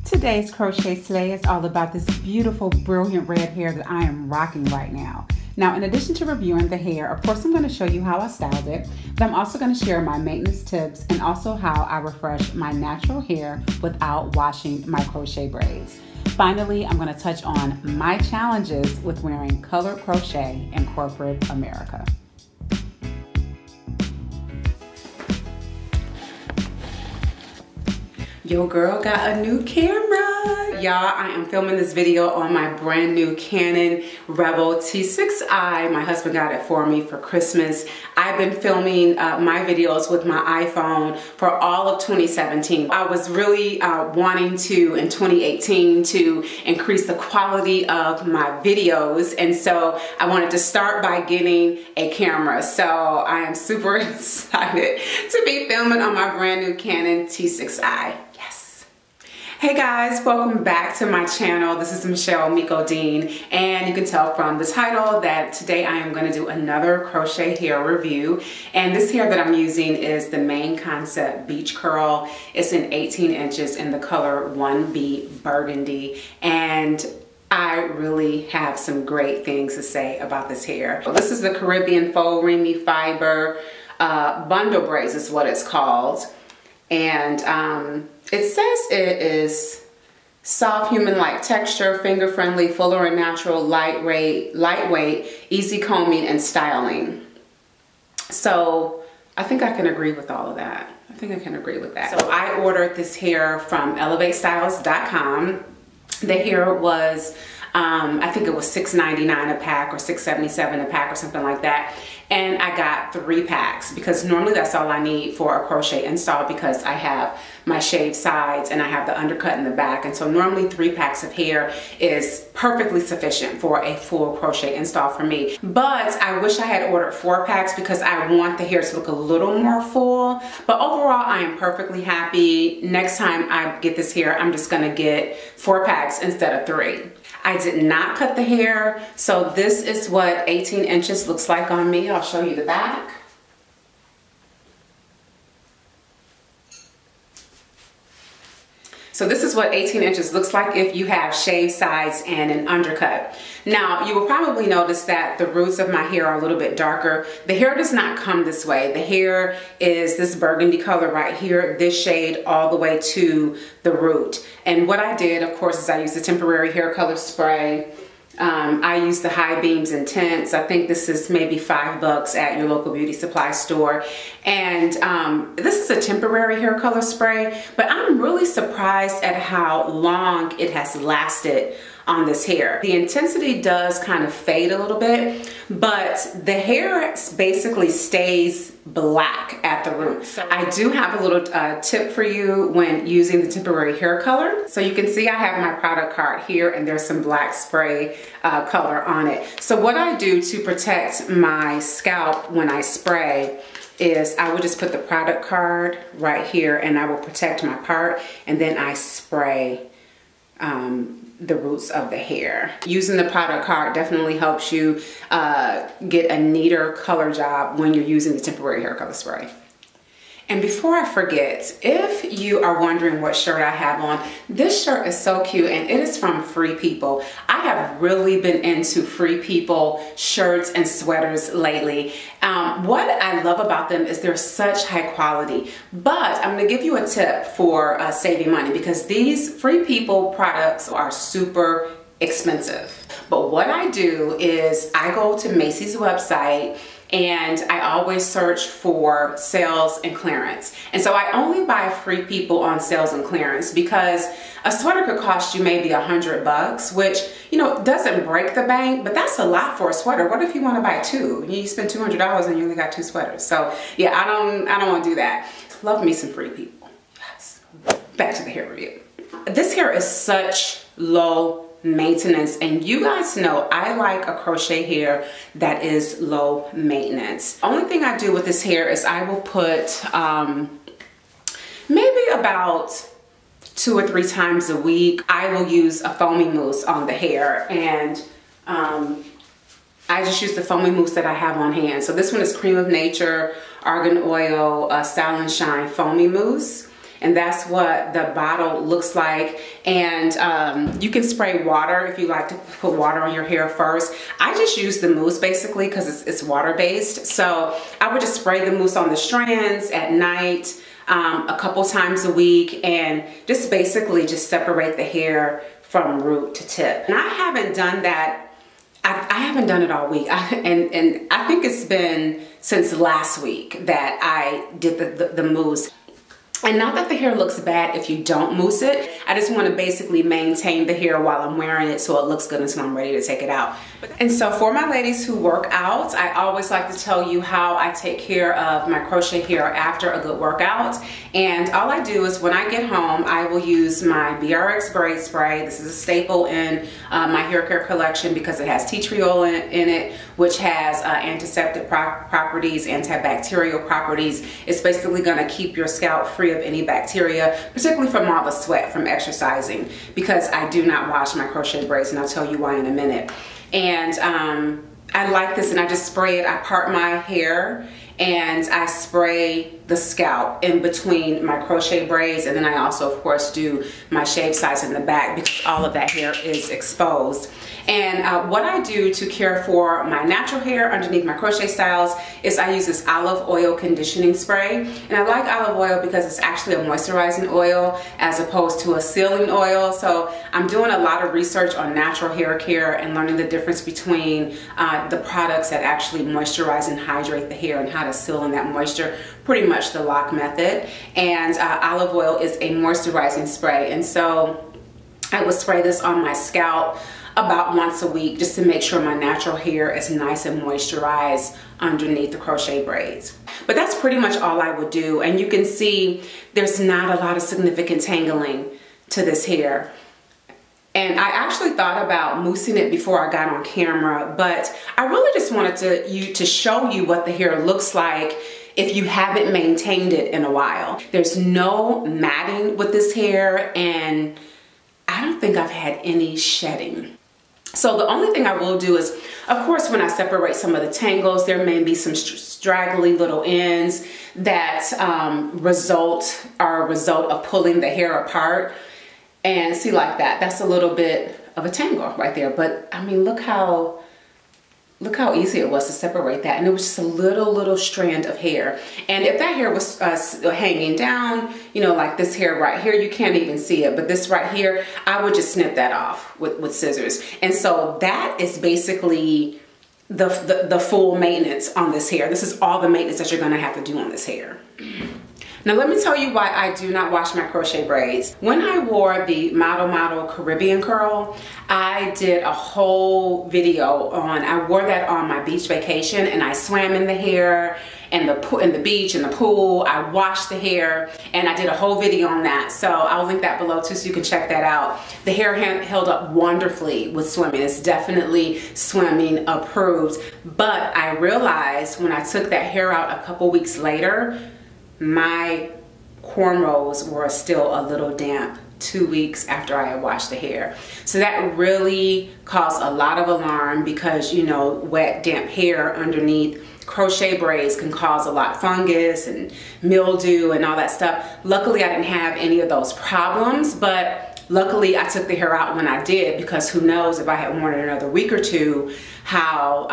Today's crochet slay is all about this beautiful, brilliant red hair that I am rocking right now. Now, in addition to reviewing the hair, of course, I'm going to show you how I styled it, but I'm also going to share my maintenance tips and also how I refresh my natural hair without washing my crochet braids. Finally, I'm going to touch on my challenges with wearing colored crochet in corporate America. Your girl got a new camera. Y'all, I am filming this video on my brand new Canon Rebel T6i. My husband got it for me for Christmas. I've been filming my videos with my iPhone for all of 2017. I was really wanting to, in 2018, to increase the quality of my videos. And so I wanted to start by getting a camera. So I am super excited to be filming on my brand new Canon T6i. Hey guys, welcome back to my channel. This is MaShelle Miko Dean, and you can tell from the title that today I am going to do another crochet hair review. And this hair that I'm using is the Main Concept Beach Curl. It's in 18 inches in the color 1B Burgundy, and I really have some great things to say about this hair. So this is the Caribbean Faux Reamy Fiber Bundle Braids is what it's called. And it says it is soft, human-like texture, finger-friendly, fuller and natural, lightweight, easy combing and styling. So I think I can agree with all of that. I think I can agree with that. So I ordered this hair from elevatestyles.com. The hair was, I think it was $6.99 a pack or $6.77 a pack or something like that. And I got 3 packs because normally that's all I need for a crochet install because I have my shaved sides and I have the undercut in the back. And so normally 3 packs of hair is perfectly sufficient for a full crochet install for me. But I wish I had ordered 4 packs because I want the hair to look a little more full. But overall, I am perfectly happy. Next time I get this hair, I'm just gonna get 4 packs instead of 3. I did not cut the hair, so this is what 18 inches looks like on me. I'll show you the back. So this is what 18 inches looks like if you have shaved sides and an undercut. Now, you will probably notice that the roots of my hair are a little bit darker. The hair does not come this way. The hair is this burgundy color right here, this shade all the way to the root. And what I did, of course, is I used a temporary hair color spray. I use the High Beams Intense. I think this is maybe $5 at your local beauty supply store. And this is a temporary hair color spray, but I'm really surprised at how long it has lasted on this hair. The intensity does kind of fade a little bit, but the hair basically stays black at the root. So I do have a little tip for you when using the temporary hair color. So you can see I have my product card here and there's some black spray color on it. So what I do to protect my scalp when I spray is I would just put the product card right here and I will protect my part, and then I spray the roots of the hair. Using the product card definitely helps you get a neater color job when you're using the temporary hair color spray. And before I forget, if you are wondering what shirt I have on, this shirt is so cute and it is from Free People. I have really been into Free People shirts and sweaters lately. What I love about them is they're such high quality, but I'm gonna give you a tip for saving money because these Free People products are super expensive. But what I do is I go to Macy's website and I always search for sales and clearance. And so I only buy Free People on sales and clearance because a sweater could cost you maybe $100, which, you know, doesn't break the bank, but that's a lot for a sweater. What if you want to buy 2? You spend $200 and you only got 2 sweaters. So yeah, I don't want to do that. Love me some Free People. Yes. Back to the hair review. This hair is such low maintenance, and you guys know I like a crochet hair that is low maintenance. Only thing I do with this hair is I will put maybe about 2 or 3 times a week I will use a foamy mousse on the hair, and I just use the foamy mousse that I have on hand. So this one is Cream of Nature Argan Oil Style and Shine Foamy Mousse. and that's what the bottle looks like. And you can spray water if you like to put water on your hair first. I just use the mousse basically because it's water based. So I would just spray the mousse on the strands at night a couple times a week, and just basically just separate the hair from root to tip. And I haven't done that. I haven't done it all week, and I think it's been since last week that I did the mousse. And not that the hair looks bad if you don't mousse it. I just want to basically maintain the hair while I'm wearing it so it looks good until I'm ready to take it out. And so for my ladies who work out, I always like to tell you how I take care of my crochet hair after a good workout. And all I do is when I get home, I will use my BRX braid spray. This is a staple in my hair care collection because it has tea tree oil in it, which has antiseptic properties, antibacterial properties. It's basically going to keep your scalp free of any bacteria, particularly from all the sweat from exercising, because I do not wash my crochet braids, and I'll tell you why in a minute. And I like this, and I just spray it. I part my hair and I spray the scalp in between my crochet braids, and then I also of course do my shave size in the back because all of that hair is exposed. And what I do to care for my natural hair underneath my crochet styles is I use this olive oil conditioning spray. And I like olive oil because it's actually a moisturizing oil as opposed to a sealing oil. So I'm doing a lot of research on natural hair care and learning the difference between the products that actually moisturize and hydrate the hair and how to seal in that moisture, pretty much the lock method. And olive oil is a moisturizing spray. And so I would spray this on my scalp about once a week just to make sure my natural hair is nice and moisturized underneath the crochet braids. But that's pretty much all I would do, and you can see there's not a lot of significant tangling to this hair. And I actually thought about moussing it before I got on camera, but I really just wanted to show you what the hair looks like if you haven't maintained it in a while. There's no matting with this hair, and I don't think I've had any shedding. So the only thing I will do is, of course, when I separate some of the tangles, there may be some straggly little ends that are a result of pulling the hair apart. And see, like that, that's a little bit of a tangle right there. But I mean, look how easy it was to separate that. And it was just a little strand of hair. And if that hair was hanging down, you know, like this hair right here, you can't even see it. But this right here, I would just snip that off with scissors. And so that is basically the full maintenance on this hair. This is all the maintenance that you're gonna have to do on this hair. Now let me tell you why I do not wash my crochet braids. When I wore the Model Caribbean curl, I did a whole video on, I wore that on my beach vacation, and I swam in the hair and the beach and the pool. I washed the hair, and I did a whole video on that. So I'll link that below too so you can check that out. The hair held up wonderfully with swimming. It's definitely swimming approved. But I realized when I took that hair out a couple weeks later, my cornrows were still a little damp 2 weeks after I had washed the hair. So that really caused a lot of alarm because, you know, wet, damp hair underneath crochet braids can cause a lot of fungus and mildew and all that stuff. Luckily, I didn't have any of those problems, but luckily I took the hair out when I did, because who knows if I had worn it another week or two, how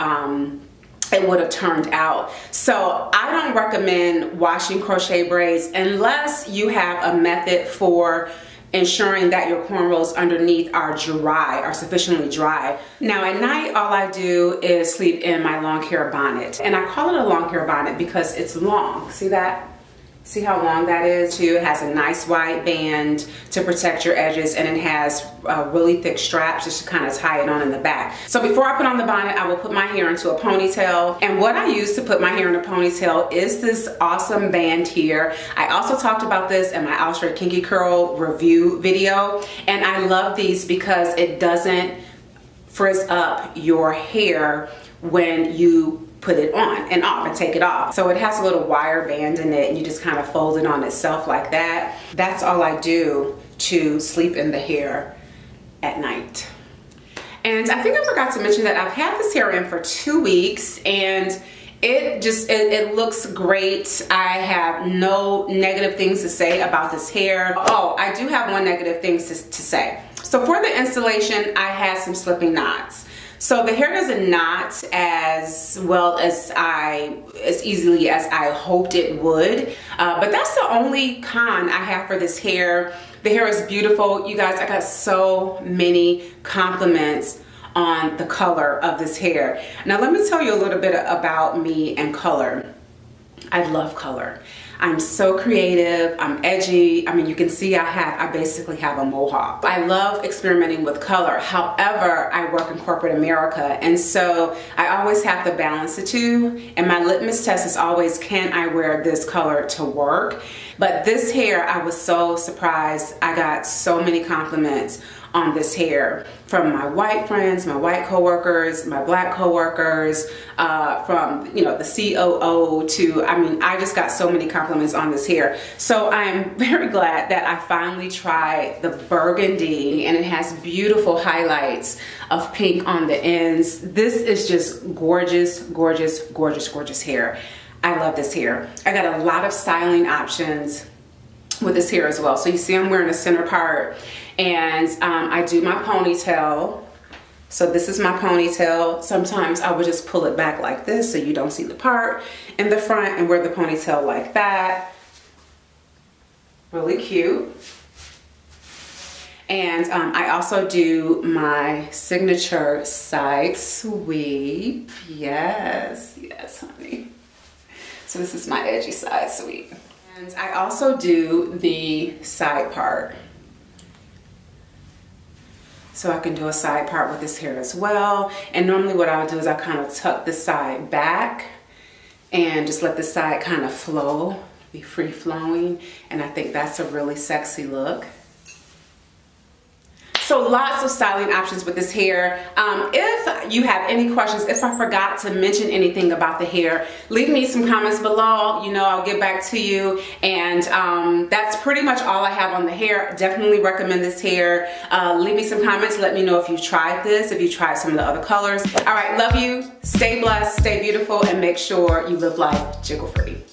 it would have turned out. So I don't recommend washing crochet braids unless you have a method for ensuring that your cornrows underneath are dry, are sufficiently dry. Now at night, all I do is sleep in my long hair bonnet. And I call it a long hair bonnet because it's long. See that? See how long that is too? It has a nice wide band to protect your edges, and it has really thick straps just to kind of tie it on in the back. So before I put on the bonnet, I will put my hair into a ponytail. And what I use to put my hair in a ponytail is this awesome band here. I also talked about this in my Afri Kinky Curl review video. And I love these because it doesn't frizz up your hair when you put it on and off and take it off. So it has a little wire band in it, and you just kind of fold it on itself like that. That's all I do to sleep in the hair at night. And I think I forgot to mention that I've had this hair in for 2 weeks, and It looks great. I have no negative things to say about this hair. Oh, I do have one negative thing to say. So for the installation, I had some slipping knots. So the hair doesn't knot as well as easily as I hoped it would. But that's the only con I have for this hair. The hair is beautiful. You guys, I got so many compliments on the color of this hair. Now let me tell you a little bit about me and color. I love color. I'm so creative, I'm edgy. I mean, you can see I basically have a mohawk. I love experimenting with color. However, I work in corporate America, and so I always have to balance the two. And my litmus test is always, can I wear this color to work? But this hair, I was so surprised. I got so many compliments on this hair from my white friends, my white coworkers, my black coworkers, from the COO to, I mean, I just got so many compliments on this hair. So I'm very glad that I finally tried the burgundy, and it has beautiful highlights of pink on the ends. This is just gorgeous, gorgeous, gorgeous, gorgeous hair. I love this hair. I got a lot of styling options with this hair as well. So you see I'm wearing a center part, and I do my ponytail. So this is my ponytail. Sometimes I would just pull it back like this so you don't see the part in the front, and wear the ponytail like that. Really cute. And I also do my signature side sweep. Yes, yes, honey. So this is my edgy side sweep. And I also do the side part. So I can do a side part with this hair as well. And normally what I'll do is I kind of tuck the side back and just let the side kind of flow, be free flowing. And I think that's a really sexy look. So lots of styling options with this hair. If you have any questions, if I forgot to mention anything about the hair, leave me some comments below. You know, I'll get back to you. And that's pretty much all I have on the hair. Definitely recommend this hair. Leave me some comments. Let me know if you tried this, if you tried some of the other colors. All right, love you. Stay blessed, stay beautiful, and make sure you live life jiggle free.